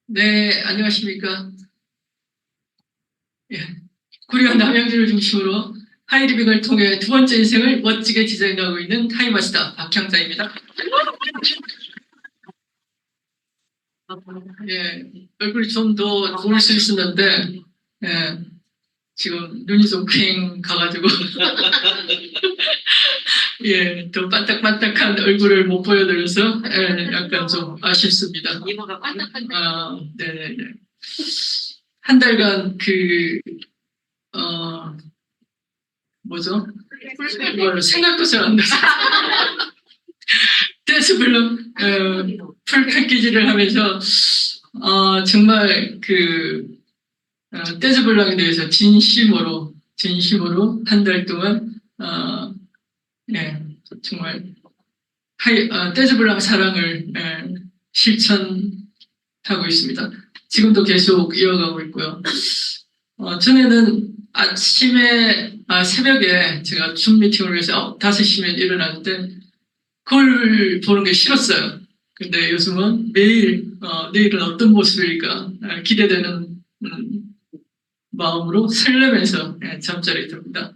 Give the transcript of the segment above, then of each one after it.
네, 안녕하십니까. 예, 구리와 남양주를 중심으로 하이리빙을 통해 두 번째 인생을 멋지게 디자인하고 있는 타이마스터 박형자입니다. 예, 얼굴이 좀 더 좋을 수 있었는데, 예, 지금 눈이 좀 퀭 가가지고, 예, 더 반딱반딱한 얼굴을 못 보여드려서, 예, 약간 좀 아쉽습니다. 이모가 반짝반짝. 네네네. 한 달간 뭐죠? 이걸 생각도 잘 안 나서. 댄스블록, 풀 패키지를 하면서, 정말 댄스블록에 대해서 진심으로 한 달 동안, 예, 정말, 댄스블록 사랑을, 실천하고 있습니다. 지금도 계속 이어가고 있고요. 전에는 새벽에 제가 줌 미팅을 위해서 5시면 일어나는데, 그걸 보는 게 싫었어요. 근데 요즘은 매일, 내일은 어떤 모습일까, 기대되는, 마음으로 설레면서 잠자리 듭니다.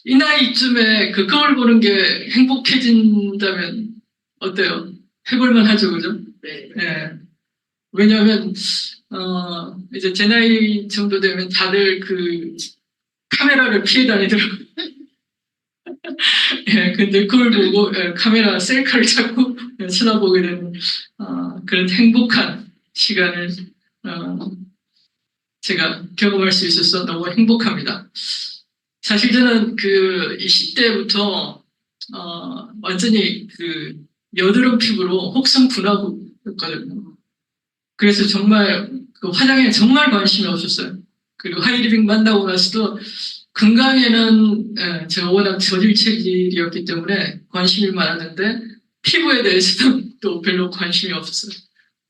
이 나이쯤에 그 거울 보는 게 행복해진다면 어때요? 해볼만 하죠, 그죠? 네. 예. 왜냐하면, 이제 제 나이 정도 되면 다들 카메라를 피해 다니더라고요. 예, 근데 그걸 보고 카메라 셀카를 자꾸 쳐다보게 되는 그런 행복한 시간을 제가 경험할 수 있어서 너무 행복합니다. 사실 저는 20대부터 완전히 여드름 피부로 혹성 분화구였거든요. 그래서 정말 화장에 정말 관심이 없었어요. 그리고 하이리빙 만나고 나서도 건강에는 제가 워낙 저질 체질이었기 때문에 관심이 많았는데 피부에 대해서는 또 별로 관심이 없었어요.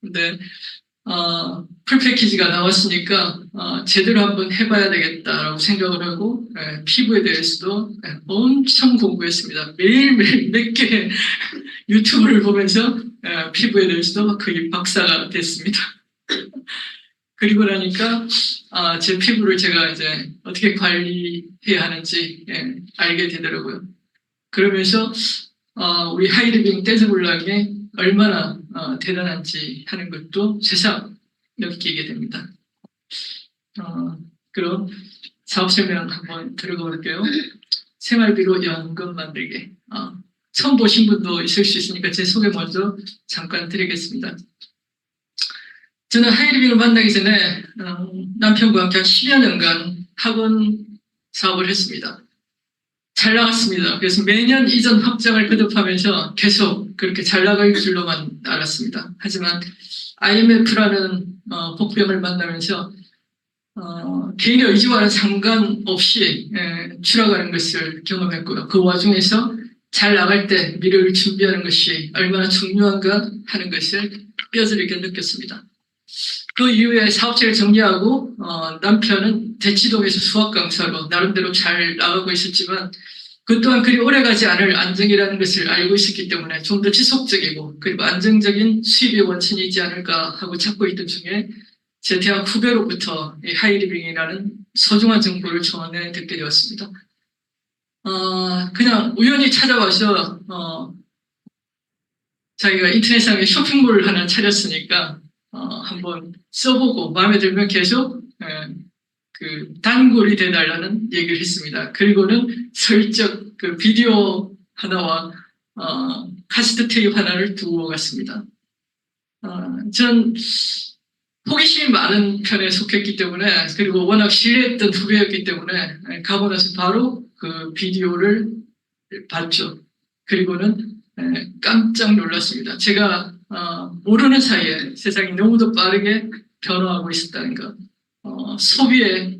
근데 풀 패키지가 나왔으니까 제대로 한번 해봐야 되겠다라고 생각을 하고 피부에 대해서도 엄청 공부했습니다. 매일매일 몇 개 유튜브를 보면서 피부에 대해서도 거의 박사가 됐습니다. 그리고 나니까 제 피부를 제가 이제 어떻게 관리해야 하는지 알게 되더라고요. 그러면서 우리 하이리빙 댄스블락이 얼마나 대단한지 하는 것도 새삼 느끼게 됩니다. 그럼 사업 설명 한번 들어가 볼게요. 생활비로 연금 만들기. 처음 보신 분도 있을 수 있으니까 제 소개 먼저 잠깐 드리겠습니다. 저는 하이리빙을 만나기 전에 남편과 함께 한 10여 년간 학원 사업을 했습니다. 잘 나갔습니다. 그래서 매년 이전 확장을 거듭하면서 계속 그렇게 잘 나갈 줄로만 알았습니다. 하지만 IMF라는 복병을 만나면서 개인의 의지와는 상관없이 추락하는 것을 경험했고요. 그 와중에서 잘 나갈 때 미래를 준비하는 것이 얼마나 중요한가 하는 것을 뼈저리게 느꼈습니다. 그 이후에 사업체를 정리하고 남편은 대치동에서 수학 강사로 나름대로 잘 나가고 있었지만 그 또한 그리 오래가지 않을 안정이라는 것을 알고 있었기 때문에 좀 더 지속적이고 그리고 안정적인 수입의 원천이 있지 않을까 하고 찾고 있던 중에 제 대학 후배로부터 이 하이리빙이라는 소중한 정보를 전해 듣게 되었습니다. 그냥 우연히 찾아와서 자기가 인터넷상에 쇼핑몰을 하나 차렸으니까 한번 써보고 마음에 들면 계속 단골이 돼달라는 얘기를 했습니다. 그리고는 슬쩍 비디오 하나와 카세트 테이프 하나를 두고 갔습니다. 전 호기심이 많은 편에 속했기 때문에 그리고 워낙 신뢰했던 후배였기 때문에 가고 나서 바로 그 비디오를 봤죠. 그리고는 깜짝 놀랐습니다. 제가 모르는 사이에 세상이 너무도 빠르게 변화하고 있었다는 것. 소비에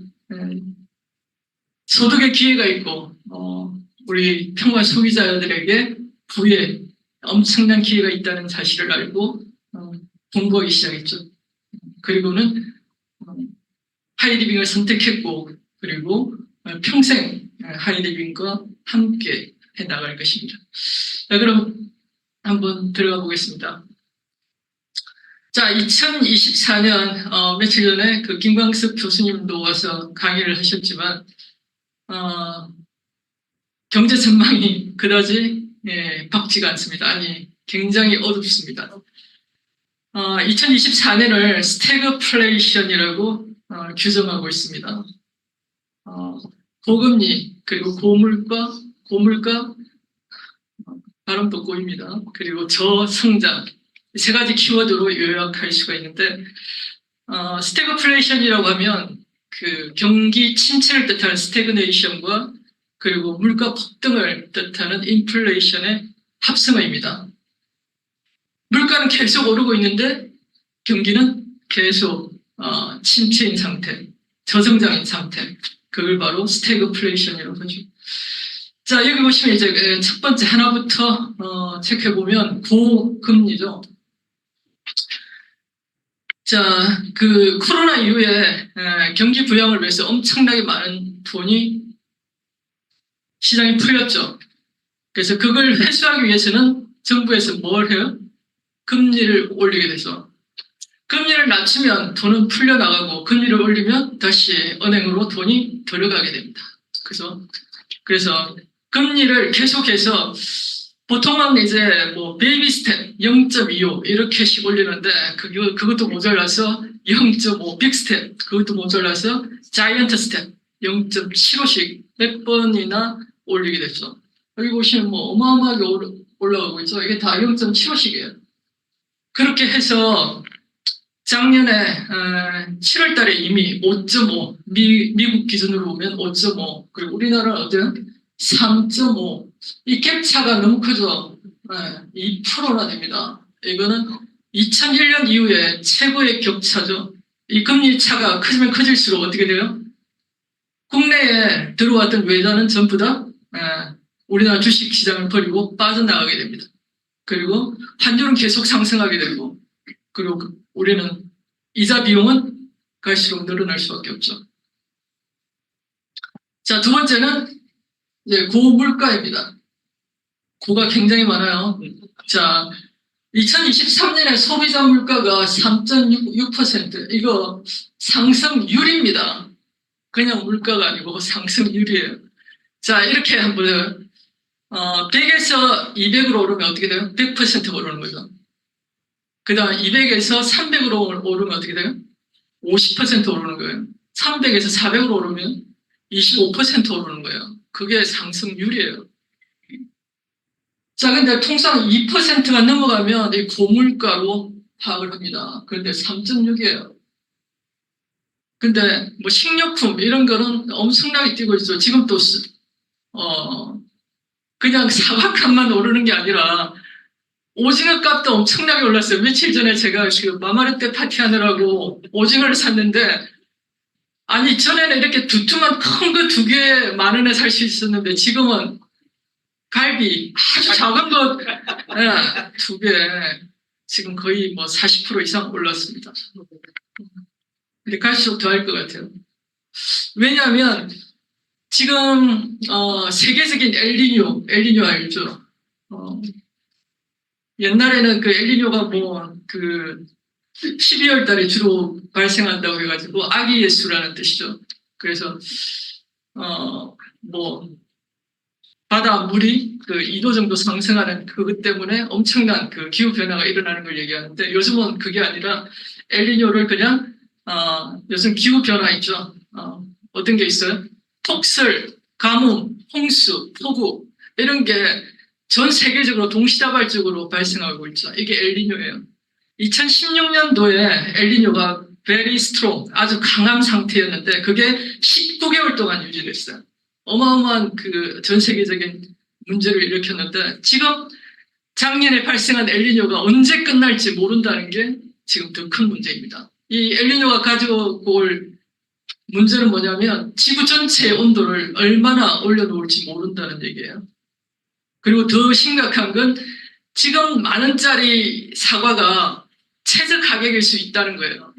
소득의 기회가 있고 우리 평범한 소비자들에게 부에 엄청난 기회가 있다는 사실을 알고 공부하기 시작했죠. 그리고는 하이리빙을 선택했고 그리고 평생 하이리빙과 함께 해나갈 것입니다. 자, 그럼 한번 들어가 보겠습니다. 자, 2024년 며칠 전에 그 김광석 교수님도 와서 강의를 하셨지만 경제 전망이 그다지 밝지가 않습니다. 아니, 굉장히 어둡습니다. 2024년을 스태그플레이션이라고 규정하고 있습니다. 고금리 그리고 고물가 발음도 꼬입니다. 그리고 저성장 세 가지 키워드로 요약할 수가 있는데 스태그플레이션이라고 하면 그 경기 침체를 뜻하는 스태그네이션과 그리고 물가 폭등을 뜻하는 인플레이션의 합성어입니다. 물가는 계속 오르고 있는데 경기는 계속 침체인 상태, 저성장인 상태. 그걸 바로 스태그플레이션이라고 하죠. 자, 여기 보시면 이제 첫 번째 하나부터 체크해 보면 고금리죠. 자, 그 코로나 이후에 경기 부양을 위해서 엄청나게 많은 돈이 시장에 풀렸죠. 그래서 그걸 회수하기 위해서는 정부에서 뭘 해요? 금리를 올리게 돼서 금리를 낮추면 돈은 풀려나가고 금리를 올리면 다시 은행으로 돈이 들어가게 됩니다. 그래서 금리를 계속해서 보통은 이제 뭐 베이비 스텝 0.25 이렇게씩 올리는데 그것도 모자라서 0.5 빅 스텝 그것도 모자라서 자이언트 스텝 0.75씩 몇 번이나 올리게 됐죠. 여기 보시면 뭐 어마어마하게 올라가고 있죠. 이게 다 0.75씩이에요. 그렇게 해서 작년에 7월 달에 이미 5.5 미국 기준으로 보면 5.5 그리고 우리나라는 어때요? 3.5 이 갭차가 너무 크죠. 2%나 됩니다. 이거는 2001년 이후에 최고의 격차죠. 이 금리 차가 커지면 커질수록 어떻게 돼요? 국내에 들어왔던 외자는 전부 다 우리나라 주식시장을 버리고 빠져나가게 됩니다. 그리고 환율은 계속 상승하게 되고 그리고 우리는 이자 비용은 갈수록 늘어날 수밖에 없죠. 자, 두 번째는 이제 고물가입니다. 고가 굉장히 많아요. 자, 2023년에 소비자 물가가 3.6% 이거 상승률입니다. 그냥 물가가 아니고 상승률이에요. 자, 이렇게 한번 100에서 200으로 오르면 어떻게 돼요? 100% 오르는 거죠. 그 다음 200에서 300으로 오르면 어떻게 돼요? 50% 오르는 거예요. 300에서 400으로 오르면 25% 오르는 거예요. 그게 상승률이에요. 자, 근데 통상 2%가 넘어가면 이 고물가로 파악을 합니다. 그런데 3.6이에요. 근데 뭐 식료품 이런 거는 엄청나게 뛰고 있죠. 지금 또 그냥 사과값만 오르는 게 아니라 오징어 값도 엄청나게 올랐어요. 며칠 전에 제가 그 마마르테 파티하느라고 오징어를 샀는데 아니 전에는 이렇게 두툼한 큰 거 2개 10,000원에 살 수 있었는데 지금은 갈비 아주 작은 거 2개 지금 거의 뭐 40% 이상 올랐습니다. 근데 갈수록 더 할 것 같아요. 왜냐하면 지금 세계적인 엘니뇨 알죠? 옛날에는 그 엘니뇨가 뭐 그 12월 달에 주로 발생한다고 해가지고 아기 예수라는 뜻이죠. 그래서 뭐 바다 물이 그 2도 정도 상승하는 그것 때문에 엄청난 그 기후 변화가 일어나는 걸 얘기하는데 요즘은 그게 아니라 엘니뇨를 그냥 요즘 기후 변화 있죠. 어떤 게 있어요? 폭설, 가뭄, 홍수, 폭우 이런 게 전 세계적으로 동시다발적으로 발생하고 있죠. 이게 엘니뇨예요. 2016년도에 엘니뇨가 very strong, 아주 강한 상태였는데 그게 19개월 동안 유지됐어요. 어마어마한 그 전 세계적인 문제를 일으켰는데 지금 작년에 발생한 엘니뇨가 언제 끝날지 모른다는 게 지금 더 큰 문제입니다. 이 엘니뇨가 가지고 올 문제는 뭐냐면 지구 전체의 온도를 얼마나 올려놓을지 모른다는 얘기예요. 그리고 더 심각한 건 지금 10,000원짜리 사과가 최저 가격일 수 있다는 거예요.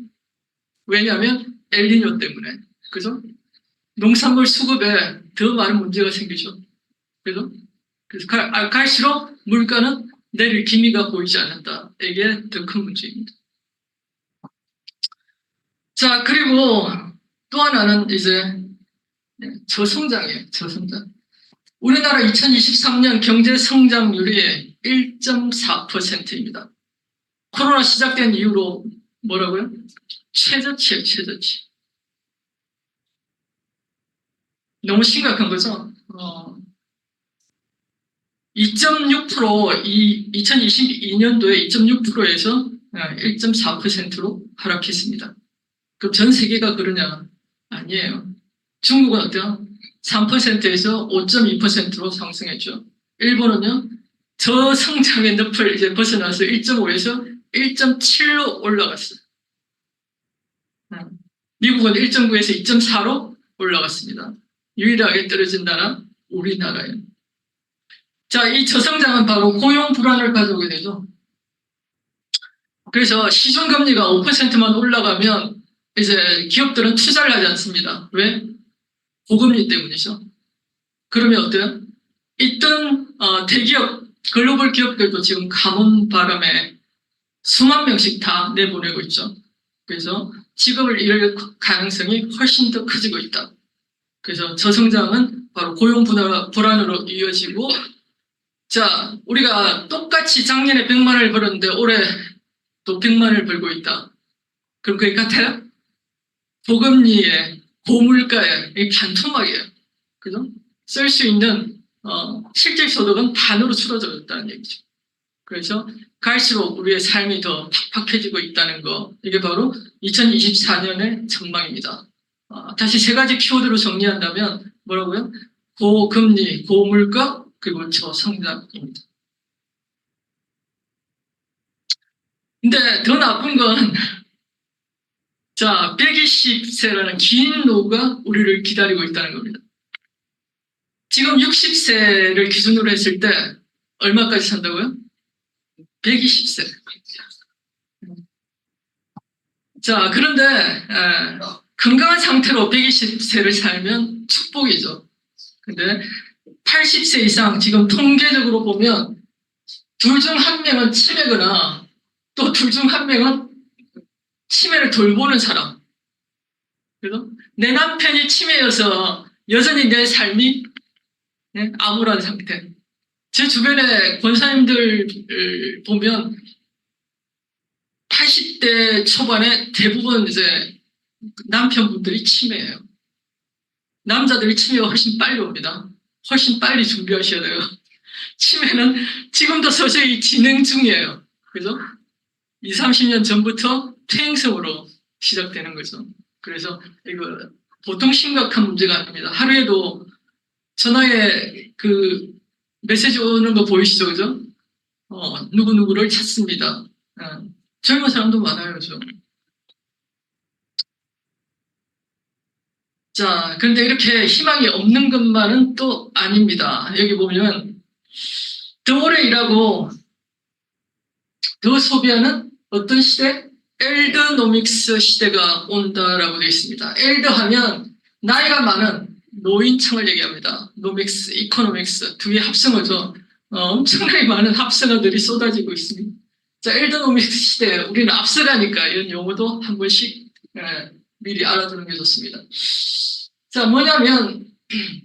왜냐하면 엘니뇨 때문에. 그죠? 농산물 수급에 더 많은 문제가 생기죠. 그래서 갈수록 물가는 내릴 기미가 보이지 않는다. 이게 더 큰 문제입니다. 자, 그리고 또 하나는 이제 저성장이에요. 저성장. 우리나라 2023년 경제 성장률이 1.4%입니다. 코로나 시작된 이후로 뭐라고요? 최저치예요, 최저치. 너무 심각한 거죠? 2.6%, 2022년도에 2.6%에서 1.4%로 하락했습니다. 그럼 전 세계가 그러냐? 아니에요. 중국은 어때요? 3%에서 5.2%로 상승했죠. 일본은요, 저성장의 늪을 이제 벗어나서 1.5에서 1.7로 올라갔어요. 미국은 1.9에서 2.4로 올라갔습니다. 유일하게 떨어진 나라, 우리나라예요. 자, 이 저성장은 바로 고용 불안을 가져오게 되죠. 그래서 시중금리가 5%만 올라가면 이제 기업들은 투자를 하지 않습니다. 왜? 고금리 때문이죠. 그러면 어때요? 있던 대기업, 글로벌 기업들도 지금 가뭄 바람에 수만 명씩 다 내보내고 있죠. 그래서 직업을 잃을 가능성이 훨씬 더 커지고 있다. 그래서 저성장은 바로 고용 불안으로 이어지고, 자, 우리가 똑같이 작년에 100만 원을 벌었는데 올해 또 100만 원을 벌고 있다. 그럼 그게 같아요? 고금리에, 고물가에, 반토막이에요. 그죠? 쓸 수 있는, 실질 소득은 반으로 줄어들었다는 얘기죠. 그래서 갈수록 우리의 삶이 더 팍팍해지고 있다는 거, 이게 바로 2024년의 전망입니다. 다시 세 가지 키워드로 정리한다면 뭐라고요? 고금리, 고물가, 그리고 저성장입니다. 근데 더 나쁜 건 자, 120세라는 긴 노후가 우리를 기다리고 있다는 겁니다. 지금 60세를 기준으로 했을 때 얼마까지 산다고요? 120세. 자, 그런데 건강한 상태로 120세를 살면 축복이죠. 근데 80세 이상 지금 통계적으로 보면 둘 중 한 명은 치매거나 또 둘 중 한 명은 치매를 돌보는 사람. 그래서 내 남편이 치매여서 여전히 내 삶이 암울한 상태. 제 주변에 권사님들 보면 80대 초반에 대부분 이제 남편분들이 치매예요. 남자들이 치매가 훨씬 빨리 옵니다. 훨씬 빨리 준비하셔야 돼요. 치매는 지금도 서서히 진행 중이에요. 그죠? 20, 30년 전부터 퇴행성으로 시작되는 거죠. 그래서 이거 보통 심각한 문제가 아닙니다. 하루에도 전화에 그 메시지 오는 거 보이시죠? 그죠? 누구누구를 찾습니다. 젊은 사람도 많아요. 좀. 자, 그런데 이렇게 희망이 없는 것만은 또 아닙니다. 여기 보면 더 오래 일하고 더 소비하는 어떤 시대? 엘더노믹스 시대가 온다라고 되어 있습니다. 엘더 하면 나이가 많은 노인층을 얘기합니다. 노믹스, 이코노믹스 두 개 합성어죠. 엄청나게 많은 합성어들이 쏟아지고 있습니다. 자, 엘더노믹스 시대에 우리는 앞서가니까 이런 용어도 한 번씩 미리 알아두는 게 좋습니다. 자, 뭐냐면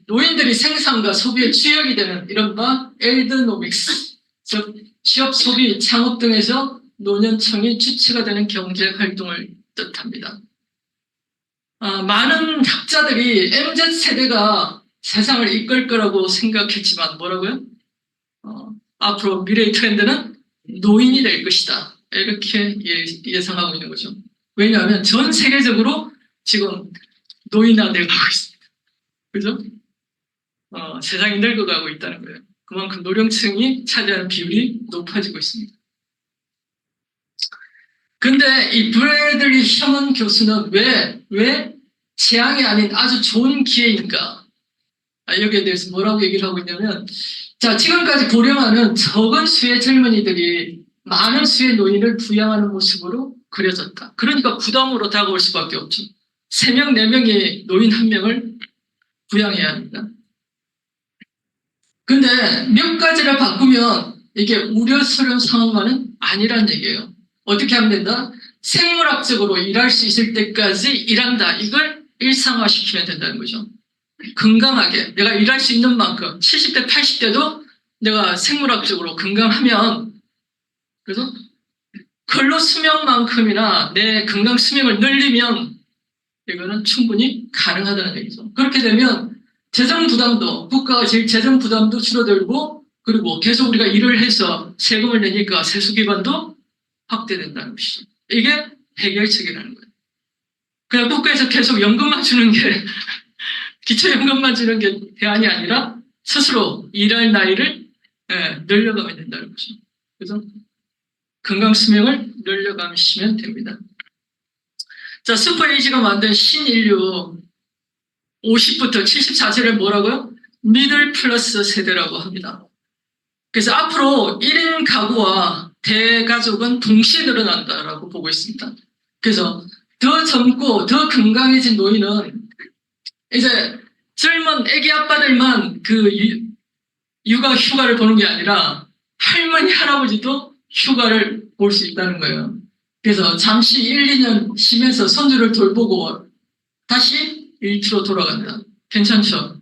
노인들이 생산과 소비의 주역이 되는 이른바 엘더노믹스, 즉 취업, 소비, 창업 등에서 노년층이 주체가 되는 경제 활동을 뜻합니다. 많은 학자들이 MZ세대가 세상을 이끌 거라고 생각했지만 뭐라고요? 앞으로 미래의 트렌드는 노인이 될 것이다. 이렇게 예상하고 있는 거죠. 왜냐하면 전 세계적으로 지금 노인화되고 있습니다. 그죠? 세상이 늙어가고 있다는 거예요. 그만큼 노령층이 차지하는 비율이 높아지고 있습니다. 근데 이 브래들리 셔먼 교수는 왜 재앙이 아닌 아주 좋은 기회인가? 여기에 대해서 뭐라고 얘기를 하고 있냐면, 자, 지금까지 고령화는 적은 수의 젊은이들이 많은 수의 노인을 부양하는 모습으로 그려졌다. 그러니까 부담으로 다가올 수밖에 없죠. 3명, 4명이 노인 1명을 부양해야 합니다. 근데 몇 가지를 바꾸면 이게 우려스러운 상황만은 아니란 얘기예요. 어떻게 하면 된다? 생물학적으로 일할 수 있을 때까지 일한다. 이걸 일상화시키면 된다는 거죠. 건강하게 내가 일할 수 있는 만큼 70대, 80대도 내가 생물학적으로 건강하면 그래서 근로 수명만큼이나 내 건강 수명을 늘리면 이거는 충분히 가능하다는 얘기죠. 그렇게 되면 재정 부담도 국가가 제일 재정 부담도 줄어들고 그리고 계속 우리가 일을 해서 세금을 내니까 세수 기반도 확대된다는 것이죠. 이게 해결책이라는 거예요. 그냥 국가에서 계속 연금만 주는 게 기초연금만 주는 게 대안이 아니라 스스로 일할 나이를 늘려가면 된다는 거죠. 그래서 건강 수명을 늘려가시면 됩니다. 자, 슈퍼에이지가 만든 신인류 50부터 74세를 뭐라고요? 미들 플러스 세대라고 합니다. 그래서 앞으로 1인 가구와 대가족은 동시에 늘어난다라고 보고 있습니다. 그래서 더 젊고 더 건강해진 노인은 이제 젊은 애기 아빠들만 그 육아 휴가를 보는 게 아니라 할머니, 할아버지도 휴가를 볼 수 있다는 거예요. 그래서 잠시 1, 2년 쉬면서 손주를 돌보고 다시 일터로 돌아간다. 괜찮죠?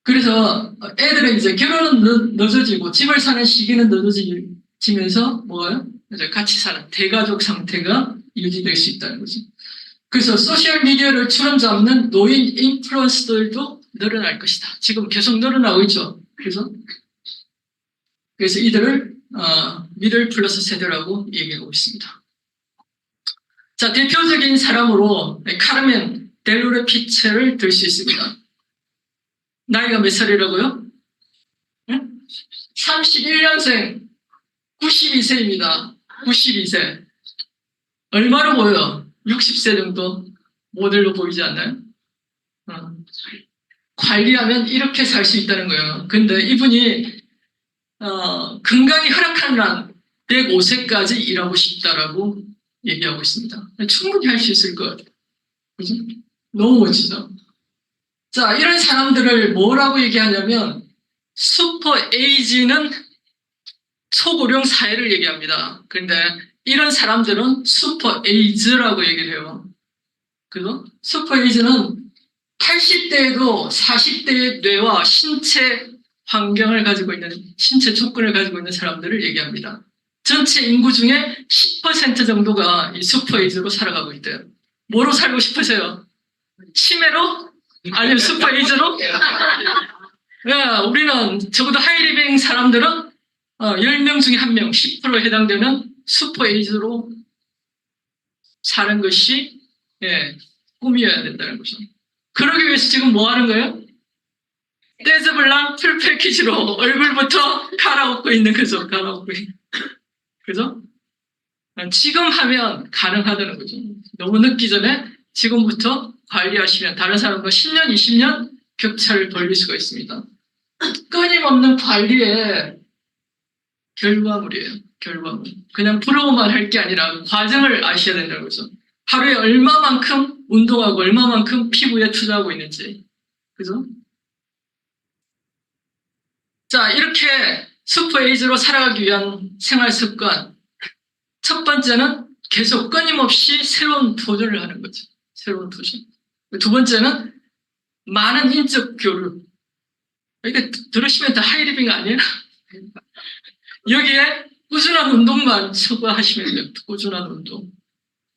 그래서 애들은 이제 결혼은 늦어지고 집을 사는 시기는 늦어지면서 뭐예요? 이제 같이 사는 대가족 상태가 유지될 수 있다는 거죠. 그래서 소셜미디어를 주름 잡는 노인 인플루언서들도 늘어날 것이다. 지금 계속 늘어나고 있죠. 그래서 이들을 미들 플러스 세대라고 얘기하고 있습니다. 자, 대표적인 사람으로 카르멘 델루레 피체를 들 수 있습니다. 나이가 몇 살이라고요? 31년생 92세입니다. 92세. 얼마로 보여? 60세 정도 모델로 보이지 않나요? 관리하면 이렇게 살 수 있다는 거예요. 근데 이분이 건강이 허락하는 한 105세까지 일하고 싶다라고 얘기하고 있습니다. 충분히 할 수 있을 것 같아요. 그죠? 너무 멋지죠? 자, 이런 사람들을 뭐라고 얘기하냐면 슈퍼 에이지는 초고령 사회를 얘기합니다. 그런데 이런 사람들은 슈퍼 에이즈라고 얘기를 해요. 그래서 슈퍼 에이즈는 80대에도 40대의 뇌와 신체 환경을 가지고 있는, 신체 조건을 가지고 있는 사람들을 얘기합니다. 전체 인구 중에 10% 정도가 이 슈퍼 에이즈로 살아가고 있대요. 뭐로 살고 싶으세요? 치매로? 아니면 슈퍼 에이즈로? 우리는 적어도 하이리빙 사람들은 10명 중에 1명, 10%에 해당되는 슈퍼 에이즈로 사는 것이 꿈이어야 된다는 거죠. 그러기 위해서 지금 뭐 하는 거예요? 떼즈블랑 풀 패키지로 얼굴부터 갈아엎고 있는 거죠. 갈아엎고 있는. 그죠? 지금 하면 가능하다는 거죠. 너무 늦기 전에 지금부터 관리하시면 다른 사람과 10년, 20년 격차를 벌릴 수가 있습니다. 끊임없는 관리의 결과물이에요. 결과물. 그냥 부러워만 할 게 아니라 과정을 아셔야 된다는 거죠. 하루에 얼마만큼 운동하고 얼마만큼 피부에 투자하고 있는지. 그죠? 자, 이렇게 슈퍼에이즈로 살아가기 위한 생활 습관. 첫 번째는 계속 끊임없이 새로운 도전을 하는 거죠. 새로운 도전. 두 번째는 많은 인적 교류. 이게 들으시면 다 하이리빙 아니에요? 여기에 꾸준한 운동만 첨부하시면 돼요. 꾸준한 운동.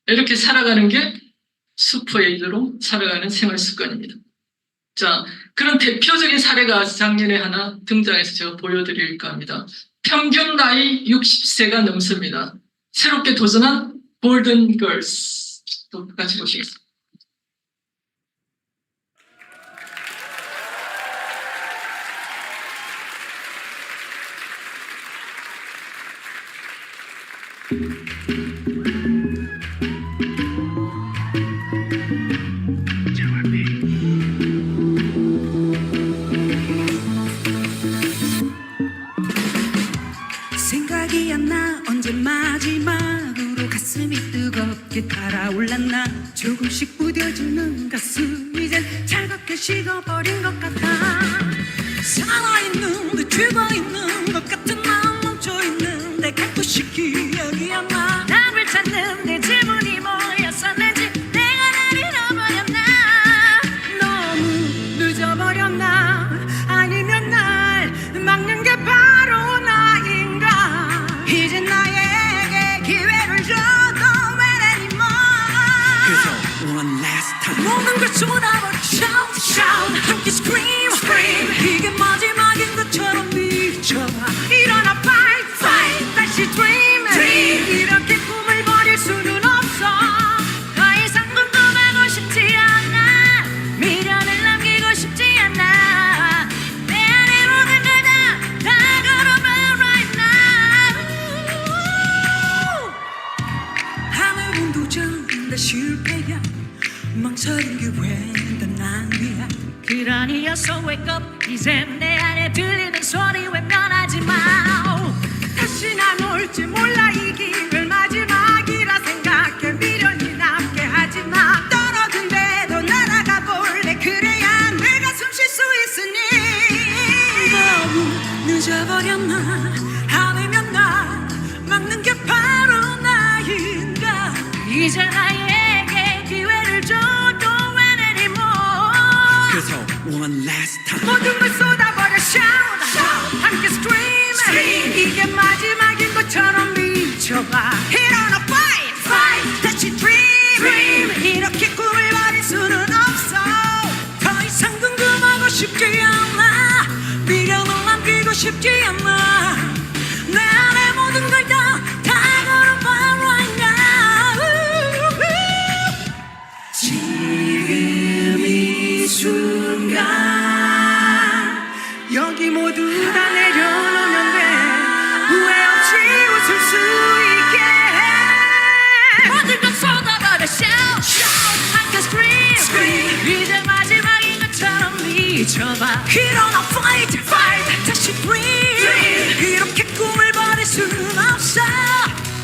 이렇게 살아가는 게 슈퍼에이즈로 살아가는 생활 습관입니다. 자, 그런 대표적인 사례가 작년에 하나 등장해서 제가 보여드릴까 합니다. 평균 나이 60세가 넘습니다. 새롭게 도전한 골든 걸스. 또 같이 보시겠습니다. 생각이 안 나 언제 마지막으로 가슴이 뜨겁게 달아올랐나 조금씩 부뎌지는 가슴 이젠 차갑게 식어버린 것 같아. 살아있는데 죽어있는 것 같은 난 멈춰있는데 가끔씩 기억이 안 나. 답을 찾는데 질문이 뭐였었는지 내가 날 잃어버렸나. 너무 늦어버렸나. 아니면 날 막는 게 바로 나인가. 이제 나에게 기회를 줘도 when anymore. 그래서 one last time 모든 걸 쏟아버려 shout shout 함께 scream scream. 이게 마지막인 것처럼 미쳐봐. 일어나 fight fight 다시 dream dream. 이렇게 꿈을 버릴 수는 없어. 더 이상 궁금하고 싶지 않아. 미련을 남기고 싶지 않아. 내 안에 모든 걸 다 걸어봐 right now. 하늘은 도전 다 실패야. 망설인 게 왠단 낭비야. 그러니어서 wake up. 이젠 내 안에 들리는 소리 외면하지 마. 다시 난 올지 몰라. 이 기회를 마지막이라 생각해. 미련이 남게 하지 마. 떨어진대도 날아가 볼래. 그래야 내가 숨 쉴 수 있으니. 너무 늦어버렸나. 아니면 나 막는 게 바로 나인가. 이제 나에게 기회를 줘도 when anymore. 그래서 one last time 모든 걸 쏟아버려 shout shout 함께 scream scream. 이게 마지막인 것처럼 미쳐봐. 일어나 fight fight 다시 dream dream. 이렇게 꿈을 버릴 수는 없어. 더 이상 궁금하고 싶지 않아. 미련을 남기고 싶지 않아. 내 안에 모든 걸 다 걸어봐 right now. 지금 이 순간 여기 모두 다 내려놓으면 돼. 후회 없이 웃을 수 있게. 모든 걸 쏟아버려 shout shout 함께 scream scream. 이제 마지막인 것처럼 미쳐봐. 일어나 fight fight 다시 dream dream. 이렇게 꿈을 버릴 수는 없어.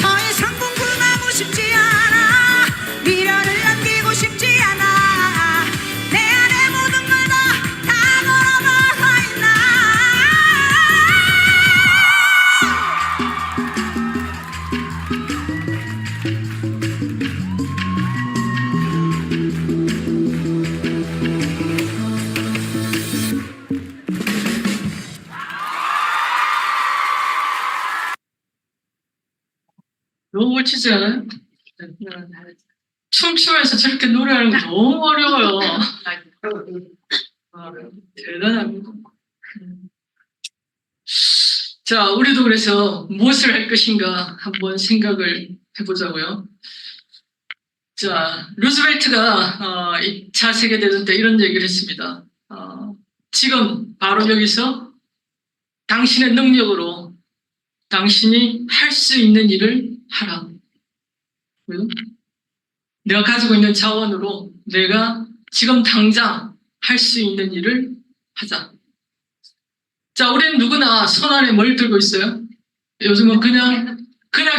더 이상 궁금하고 싶지 않아. 미련을 남기고 싶지 않아. 내 안에 모든 걸 다 걸어봐 right now. 너무 멋지지 않아요? 춤추면서 저렇게 노래하는 거 너무 어려워요. 대단합니다. 자, 우리도 그래서 무엇을 할 것인가 한번 생각을 해보자고요. 자, 루즈벨트가 2차 세계대전 때 이런 얘기를 했습니다. 지금 바로 여기서 당신의 능력으로 당신이 할 수 있는 일을 하라. 왜요? 내가 가지고 있는 자원으로 내가 지금 당장 할 수 있는 일을 하자. 자, 우리는 누구나 손 안에 뭘 들고 있어요? 요즘은 그냥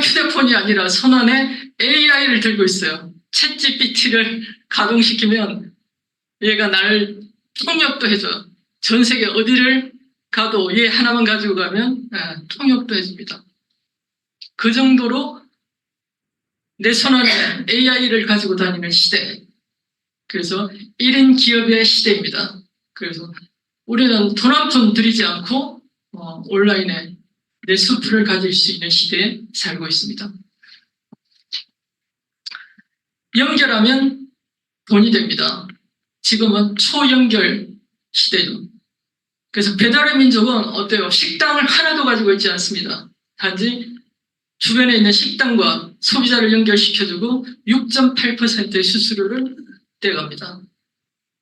휴대폰이 아니라 손 안에 AI를 들고 있어요. 챗GPT를 가동시키면 얘가 나를 통역도 해줘요. 전 세계 어디를 가도 얘 하나만 가지고 가면 통역도 해줍니다. 그 정도로 내 손 안에 AI를 가지고 다니는 시대. 그래서 1인 기업의 시대입니다. 그래서 우리는 돈 한 푼 들이지 않고 온라인에 내 수프를 가질 수 있는 시대에 살고 있습니다. 연결하면 돈이 됩니다. 지금은 초연결 시대죠. 그래서 배달의 민족은 어때요? 식당을 하나도 가지고 있지 않습니다. 단지 주변에 있는 식당과 소비자를 연결시켜주고 6.8%의 수수료를 떼갑니다.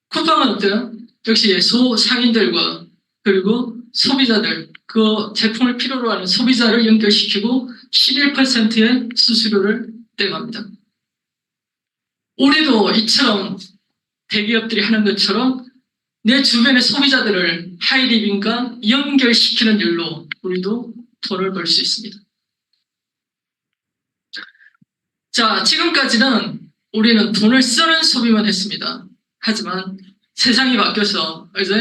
쿠팡은 어때요? 역시 소상인들과 그리고 소비자들, 그 제품을 필요로 하는 소비자를 연결시키고 11%의 수수료를 떼갑니다. 우리도 이처럼 대기업들이 하는 것처럼 내 주변의 소비자들을 하이리빙과 연결시키는 일로 우리도 돈을 벌 수 있습니다. 자, 지금까지는 우리는 돈을 쓰는 소비만 했습니다. 하지만 세상이 바뀌어서 이제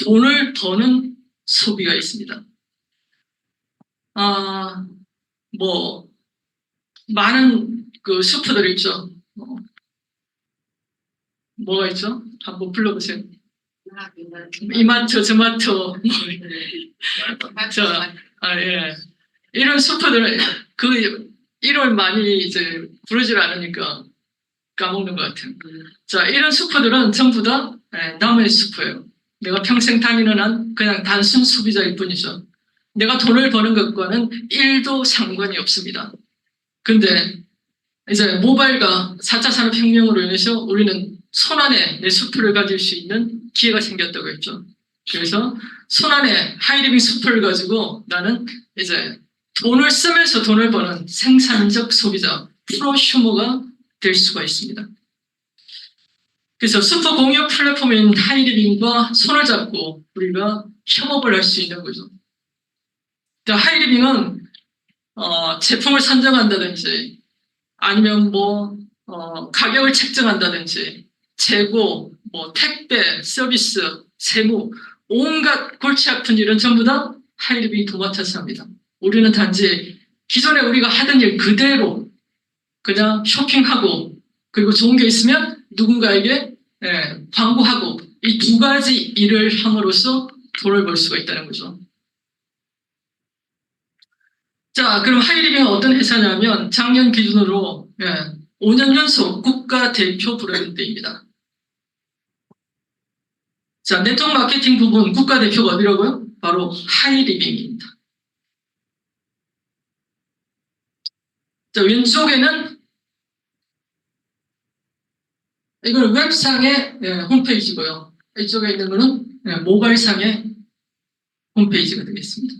돈을 버는 소비가 있습니다. 뭐 많은 그 슈퍼들 있죠. 뭐가 있죠? 한번 불러보세요. 이마트, 저마트, 예. 이런 슈퍼들은 그 이름을 많이 이제 부르질 않으니까 까먹는 것 같아요. 자, 이런 슈퍼들은 전부 다 남의 슈퍼예요. 내가 평생 다니는 한 그냥 단순 소비자일 뿐이죠. 내가 돈을 버는 것과는 1도 상관이 없습니다. 근데 이제 모바일과 4차 산업혁명으로 인해서 우리는 손안에 내 슈퍼를 가질 수 있는 기회가 생겼다고 했죠. 그래서 손안에 하이리빙 슈퍼를 가지고 나는 이제 돈을 쓰면서 돈을 버는 생산적 소비자, 프로슈머가 될 수가 있습니다. 그래서 슈퍼 공유 플랫폼인 하이리빙과 손을 잡고 우리가 협업을 할 수 있는 거죠. 하이리빙은 제품을 선정한다든지 아니면 가격을 책정한다든지 재고, 택배, 서비스, 세무, 온갖 골치 아픈 일은 전부 다 하이리빙이 도맡아서 합니다. 우리는 단지 기존에 우리가 하던 일 그대로 그냥 쇼핑하고 그리고 좋은 게 있으면 누군가에게 광고하고 이 두 가지 일을 함으로써 돈을 벌 수가 있다는 거죠. 자, 그럼 하이리빙은 어떤 회사냐면 작년 기준으로 5년 연속 국가대표 브랜드입니다. 자, 네트워크 마케팅 부분 국가대표가 어디라고요? 바로 하이리빙입니다. 자, 왼쪽에는 이거는 웹상의 홈페이지고요. 이쪽에 있는 거는 모바일상의 홈페이지가 되겠습니다.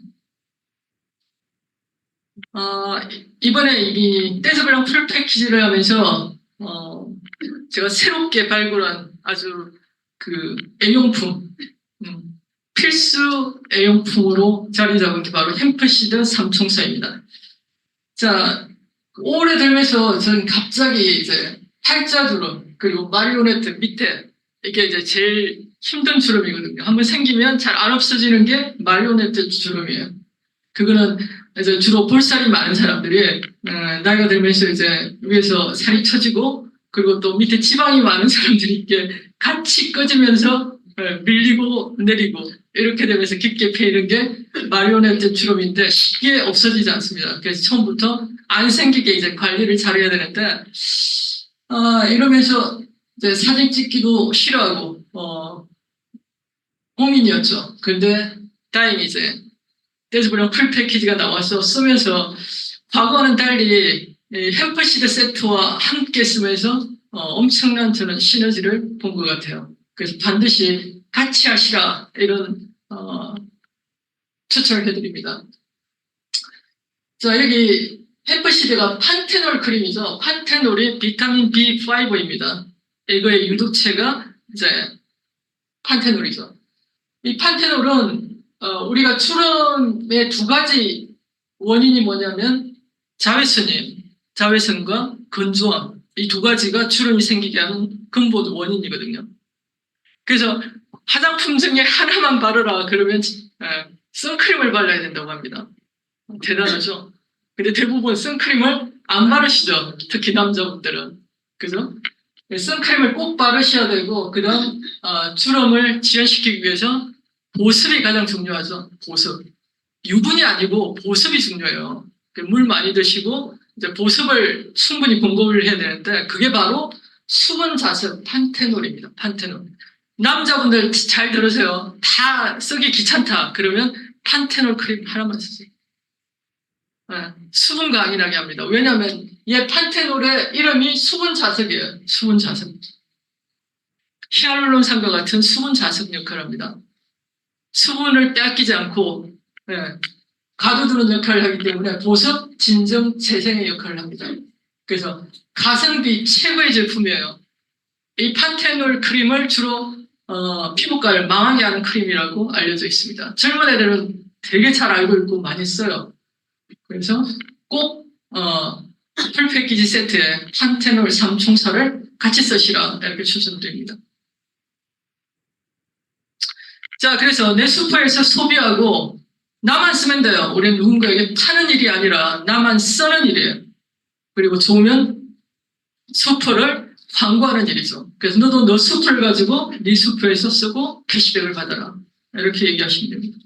이번에 이 떼즈블랑 풀 패키지를 하면서 제가 새롭게 발굴한 아주 그 애용품, 필수 애용품으로 자리 잡은 게 바로 햄프시드 삼총사입니다. 자, 오래 들면서 저는 갑자기 이제 팔자주름 그리고 마리오네트 밑에 이게 이제 제일 힘든 주름이거든요. 한번 생기면 잘 안 없어지는 게 마리오네트 주름이에요. 그거는 이제 주로 볼살이 많은 사람들이 나이가 들면서 이제 위에서 살이 처지고 그리고 또 밑에 지방이 많은 사람들이 이렇게 같이 꺼지면서 밀리고 내리고 이렇게 되면서 깊게 패이는 게 마리오네트 주름인데 쉽게 없어지지 않습니다. 그래서 처음부터 안 생기게 이제 관리를 잘해야 되는데 이러면서 이제 사진 찍기도 싫어하고 고민이었죠. 근데 다행히 이제 떼즈블랑 풀 패키지가 나와서 쓰면서 과거와는 달리 햄프시드 세트와 함께 쓰면서 엄청난 저는 시너지를 본 것 같아요. 그래서 반드시 같이 하시라 이런 추천을 해드립니다. 자, 여기 햄프시드가 판테놀 크림이죠. 판테놀이 비타민 B5입니다. 이거의 유독체가 이제 판테놀이죠. 이 판테놀은 우리가 주름의 두 가지 원인이 뭐냐면 자외선과 건조함 이 두 가지가 주름이 생기게 하는 근본 원인이거든요. 그래서 화장품 중에 하나만 바르라 그러면 선크림을 발라야 된다고 합니다. 대단하죠? 근데 대부분 선크림을 안 바르시죠? 특히 남자분들은. 그죠? 선크림을 꼭 바르셔야 되고 그 다음 주름을 지연시키기 위해서 보습이 가장 중요하죠. 보습. 유분이 아니고 보습이 중요해요. 물 많이 드시고 이제 보습을 충분히 공급을 해야 되는데 그게 바로 수분 자습 판테놀입니다. 판테놀. 남자분들 잘 들으세요. 다 쓰기 귀찮다. 그러면 판테놀 크림 하나만 쓰세요. 수분 강인하게 합니다. 왜냐하면 얘 판테놀의 이름이 수분 자습이에요. 수분 자습. 히알루론산과 같은 수분 자습 역할을 합니다. 수분을 빼앗기지 않고 가둬두는 역할을 하기 때문에 보습, 진정, 재생의 역할을 합니다. 그래서 가성비 최고의 제품이에요. 이 판테놀 크림을 주로 피부과를 망하게 하는 크림이라고 알려져 있습니다. 젊은 애들은 되게 잘 알고 있고 많이 써요. 그래서 꼭 풀 패키지 세트에 판테놀 3총사를 같이 쓰시라 이렇게 추천드립니다. 자, 그래서 내 슈퍼에서 소비하고 나만 쓰면 돼요. 우리는 누군가에게 파는 일이 아니라 나만 쓰는 일이에요. 그리고 좋으면 슈퍼를 광고하는 일이죠. 그래서 너도 너 슈퍼를 가지고 네 슈퍼에서 쓰고 캐시백을 받아라. 이렇게 얘기하시면 됩니다.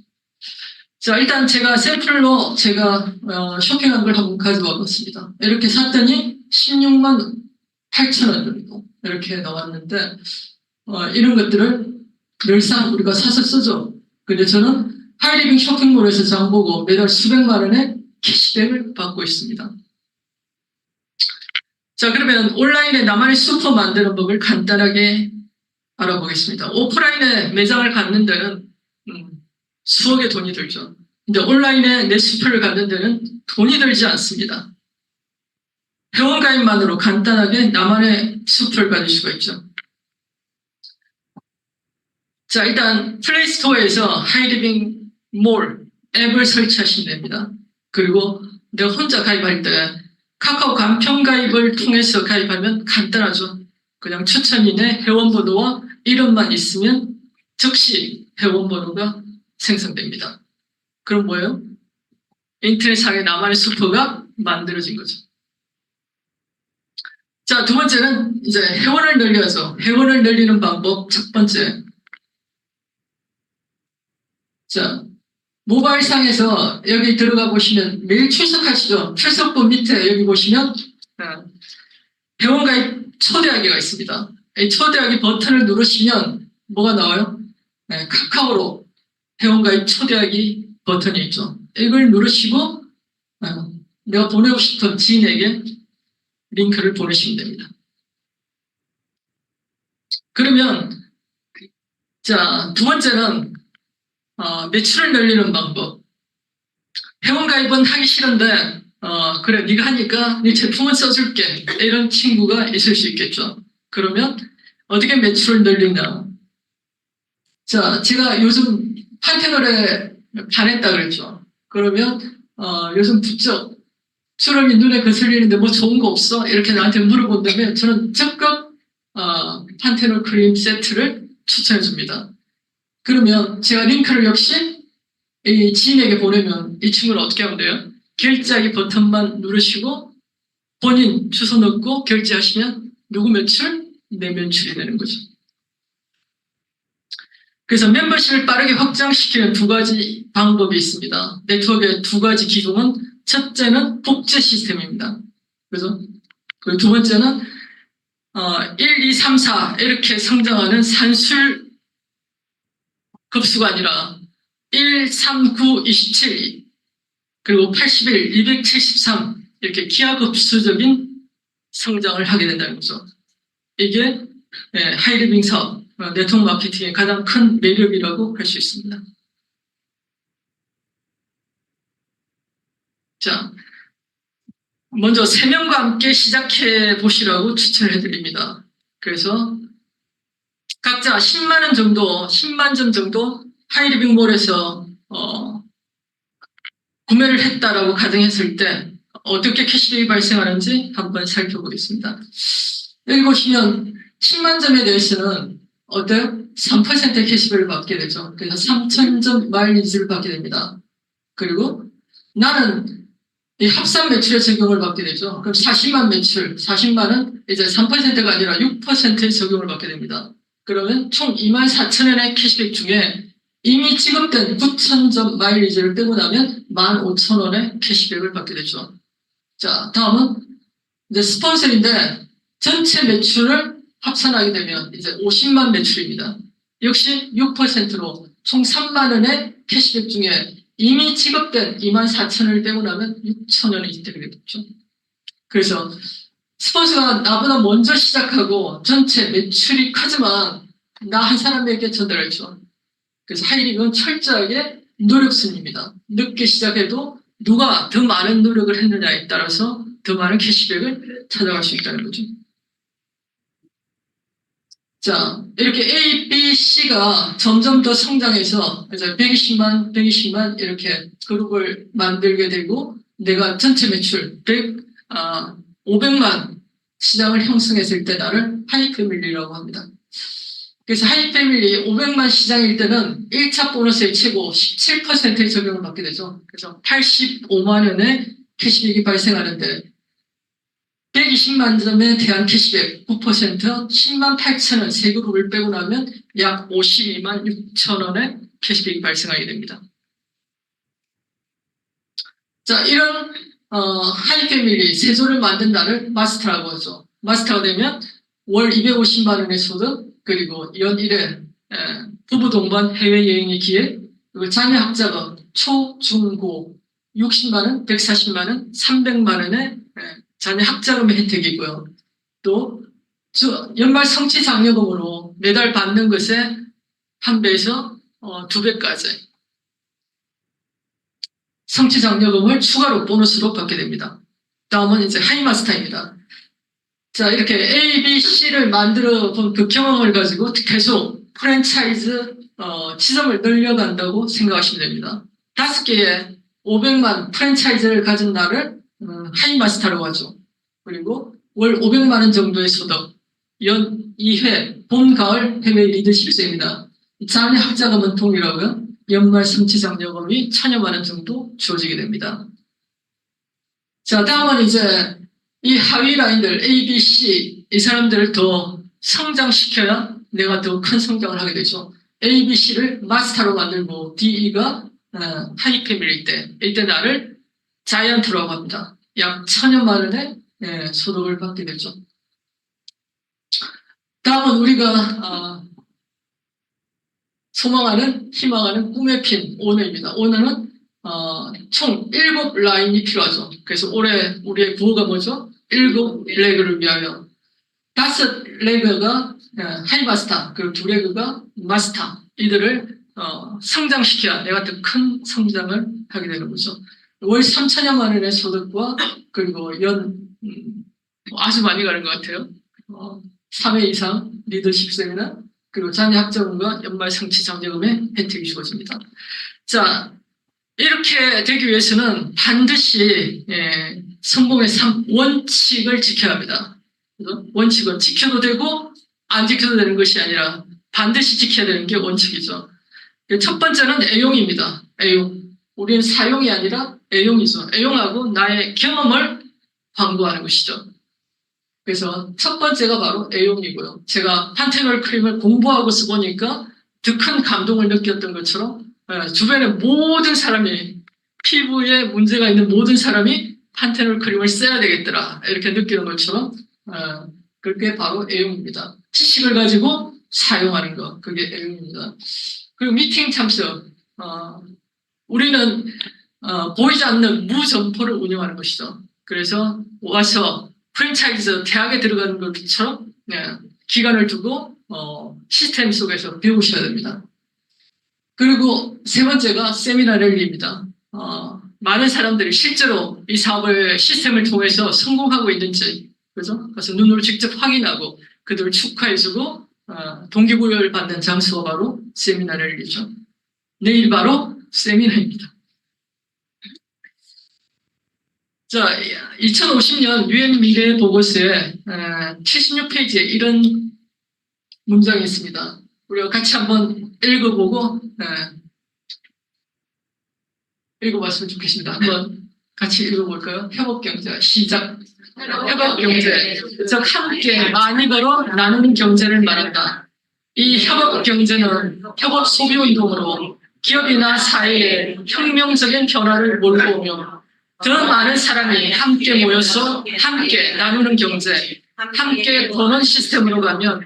자, 일단 제가 샘플로 제가 쇼핑한 걸 한번 가져와 봤습니다. 이렇게 샀더니 16만 8천 원 정도 이렇게 나왔는데 이런 것들을 늘상 우리가 사서 쓰죠. 근데 저는 하이리빙 쇼핑몰에서 장 보고 매달 수백만 원의 캐시백을 받고 있습니다. 자, 그러면 온라인에 나만의 슈퍼 만드는 법을 간단하게 알아보겠습니다. 오프라인에 매장을 갖는 데는 수억의 돈이 들죠. 근데 온라인에 내 슈퍼를 갖는 데는 돈이 들지 않습니다. 회원가입만으로 간단하게 나만의 슈퍼를 가질 수가 있죠. 자, 일단 플레이스토어에서 하이리빙 몰 앱을 설치하시면 됩니다. 그리고 내가 혼자 가입할 때 카카오 간편 가입을 통해서 가입하면 간단하죠. 그냥 추천인의 회원번호와 이름만 있으면 즉시 회원번호가 생성됩니다. 그럼 뭐예요? 인터넷상에 나만의 슈퍼가 만들어진 거죠. 자, 두 번째는 이제 회원을 늘려서 회원을 늘리는 방법 첫 번째. 자, 모바일상에서 여기 들어가 보시면 매일 출석하시죠. 출석부 밑에 여기 보시면 회원가입 초대하기가 있습니다. 이 초대하기 버튼을 누르시면 뭐가 나와요? 카카오로 회원가입 초대하기 버튼이 있죠. 이걸 누르시고 내가 보내고 싶은 지인에게 링크를 보내시면 됩니다. 그러면 자, 두 번째는 매출을 늘리는 방법. 회원가입은 하기 싫은데 그래 네가 하니까 네 제품은 써줄게 이런 친구가 있을 수 있겠죠. 그러면 어떻게 매출을 늘리냐. 자, 제가 요즘 판테놀에 반했다 그랬죠. 그러면 요즘 부쩍 수름이 눈에 거슬리는데 뭐 좋은 거 없어? 이렇게 나한테 물어본다면 저는 적극 판테놀 크림 세트를 추천해 줍니다. 그러면 제가 링크를 역시 이 지인에게 보내면 이 친구는 어떻게 하면 돼요? 결제하기 버튼만 누르시고 본인 주소 넣고 결제하시면 누구 매출? 내 매출이 되는 거죠. 그래서 멤버십을 빠르게 확장시키는 두 가지 방법이 있습니다. 네트워크의 두 가지 기둥은 첫째는 복제 시스템입니다. 그죠? 그리고 두 번째는 1, 2, 3, 4 이렇게 성장하는 산술 급수가 아니라 1, 3, 9, 27 그리고 81, 273 이렇게 기하급수적인 성장을 하게 된다는 거죠. 이게 하이리빙 사업, 네트워크 마케팅의 가장 큰 매력이라고 할 수 있습니다. 자, 먼저 3명과 함께 시작해 보시라고 추천을 해드립니다. 그래서 각자 10만 원 정도, 10만 점 정도 하이리빙몰에서 구매를 했다라고 가정했을 때 어떻게 캐시백이 발생하는지 한번 살펴보겠습니다. 여기 보시면 10만 점에 대해서는 어때요? 3%의 캐시백을 받게 되죠. 그래서 3,000점 마일리지를 받게 됩니다. 그리고 나는 이 합산 매출에 적용을 받게 되죠. 그럼 40만 매출, 40만은 이제 3%가 아니라 6%의 적용을 받게 됩니다. 그러면 총 24,000원의 캐시백 중에 이미 지급된 9,000점 마일리지를 빼고 나면 15,000원의 캐시백을 받게 되죠. 자, 다음은 이제 스폰서인데 전체 매출을 합산하게 되면 이제 50만 매출입니다. 역시 6%로 총 3만 원의 캐시백 중에 이미 지급된 24,000원을 빼고 나면 6,000원이 되겠죠. 그래서 스폰서가 나보다 먼저 시작하고 전체 매출이 크지만 나 한 사람에게 전달했죠. 그래서 하이리빙은 철저하게 노력순입니다. 늦게 시작해도 누가 더 많은 노력을 했느냐에 따라서 더 많은 캐시백을 찾아갈 수 있다는 거죠. 자, 이렇게 A, B, C가 점점 더 성장해서 이제 120만 이렇게 그룹을 만들게 되고 내가 전체 매출 500만 시장을 형성했을 때 나를 하이패밀리라고 합니다. 그래서 하이패밀리 500만 시장일 때는 1차 보너스의 최고 17%의 적용을 받게 되죠. 그래서 85만 원의 캐시백이 발생하는데 120만 점에 대한 캐시백 9%, 10만 8천 원 세금을 빼고 나면 약 52만 6천 원의 캐시백이 발생하게 됩니다. 자, 이런 하이패밀리 세조를 만든 날을 마스터라고 하죠. 마스터가 되면 월 250만 원의 소득, 그리고 연 1회 부부 동반 해외여행의 기회, 그리고 자녀 학자금 초, 중, 고 60만 원, 140만 원, 300만 원의 자녀 학자금의 혜택이 있고요. 또 연말 성취장려금으로 매달 받는 것에 한 배에서 2배까지 성취장려금을 추가로 보너스로 받게 됩니다. 다음은 이제 하이마스터입니다. 자, 이렇게 A, B, C를 만들어 본 그 경험을 가지고 계속 프랜차이즈 지점을 늘려간다고 생각하시면 됩니다. 5개의 500만 프랜차이즈를 가진 나를 하이마스터라고 하죠. 그리고 월 500만 원 정도의 소득, 연 2회 봄, 가을 해외 리더십 세미나, 자녀 학자금은 동일하고요. 연말 성취장려금이 1,000여만 원 정도 주어지게 됩니다. 자, 다음은 이제 이 하위 라인들 A, B, C 이 사람들을 더 성장시켜야 내가 더 큰 성장을 하게 되죠. A, B, C를 마스터로 만들고 D, E가 하이패밀리 때 이때 나를 자이언트라고 합니다. 약 1,000여만 원의 소득을 받게 되죠. 다음은 우리가 소망하는, 희망하는 꿈의 핀 오너입니다. 오너는 총 7라인이 필요하죠. 그래서 올해 우리의 구호가 뭐죠? 7레그를 위하여. 5레그가 하이마스터, 그리고 2레그가 마스터. 이들을 성장시켜야 내가 더 큰 성장을 하게 되는 거죠. 월 3,000여만 원의 소득과 그리고 연 아주 많이 가는 것 같아요. 3회 이상 리더십 세미나, 그리고 자녀 학자금과 연말 성취장려금의 혜택이 주어집니다. 자, 이렇게 되기 위해서는 반드시 성공의 3원칙을 지켜야 합니다. 그래서 원칙은 지켜도 되고 안 지켜도 되는 것이 아니라 반드시 지켜야 되는 게 원칙이죠. 첫 번째는 애용입니다. 애용. 우리는 사용이 아니라 애용이죠. 애용하고 나의 경험을 광고하는 것이죠. 그래서 첫 번째가 바로 애용이고요. 제가 판테놀 크림을 공부하고 써보니까 더 큰 감동을 느꼈던 것처럼 주변의 모든 사람이, 피부에 문제가 있는 모든 사람이 판테놀 크림을 써야 되겠더라 이렇게 느끼는 것처럼 그게 바로 애용입니다. 지식을 가지고 사용하는 것, 그게 애용입니다. 그리고 미팅 참석, 우리는 보이지 않는 무점포를 운영하는 것이죠. 그래서 와서 프랜차이즈 대학에 들어가는 것처럼 기간을 두고 시스템 속에서 배우셔야 됩니다. 그리고 세 번째가 세미나 랠리입니다. 많은 사람들이 실제로 이 사업을 시스템을 통해서 성공하고 있는지, 그죠? 그래서 눈으로 직접 확인하고 그들을 축하해주고 동기부여를 받는 장소가 바로 세미나 랠리죠. 내일 바로 세미나입니다. 자, 2050년 유엔 미래 보고서에 76페이지에 이런 문장이 있습니다. 우리가 같이 한번 읽어보고 읽어봤으면 좋겠습니다. 한번 같이 읽어볼까요? 협업경제 시작. 협업경제, 즉 함께 많이 벌어 나누는 경제를 말한다. 이 협업경제는 협업 소비운동으로 기업이나 사회에 혁명적인 변화를 몰고 오며 더 많은 사람이 함께 모여서 함께 나누는 경제, 함께 버는 시스템으로 가면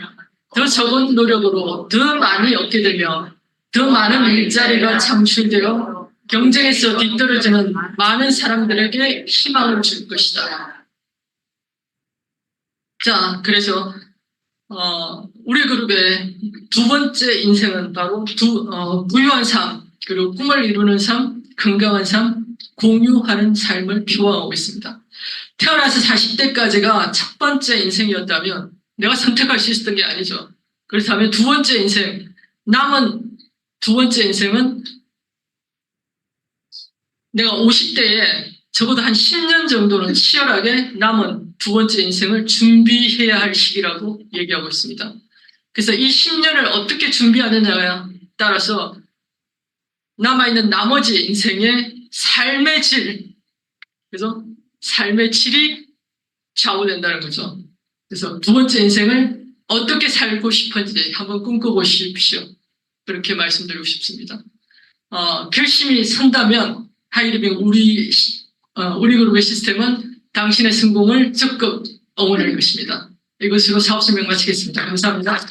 더 적은 노력으로 더 많이 얻게 되며 더 많은 일자리가 창출되어 경쟁에서 뒤떨어지는 많은 사람들에게 희망을 줄 것이다. 자, 그래서 우리 그룹의 두 번째 인생은 바로 부유한 삶, 그리고 꿈을 이루는 삶, 건강한 삶, 공유하는 삶을 표방하고 있습니다. 태어나서 40대까지가 첫 번째 인생이었다면 내가 선택할 수 있었던 게 아니죠. 그렇다면 두 번째 인생, 남은 두 번째 인생은 내가 50대에 적어도 한 10년 정도는 치열하게 남은 두 번째 인생을 준비해야 할 시기라고 얘기하고 있습니다. 그래서 이 10년을 어떻게 준비하느냐에 따라서 남아있는 나머지 인생의 삶의 질, 그래서 삶의 질이 좌우된다는 거죠. 그래서 두 번째 인생을 어떻게 살고 싶은지 한번 꿈꿔보십시오. 그렇게 말씀드리고 싶습니다. 결심이 선다면 하이리빙 우리 그룹의 시스템은 당신의 성공을 적극 응원할 것입니다. 이것으로 사업 설명 마치겠습니다. 감사합니다.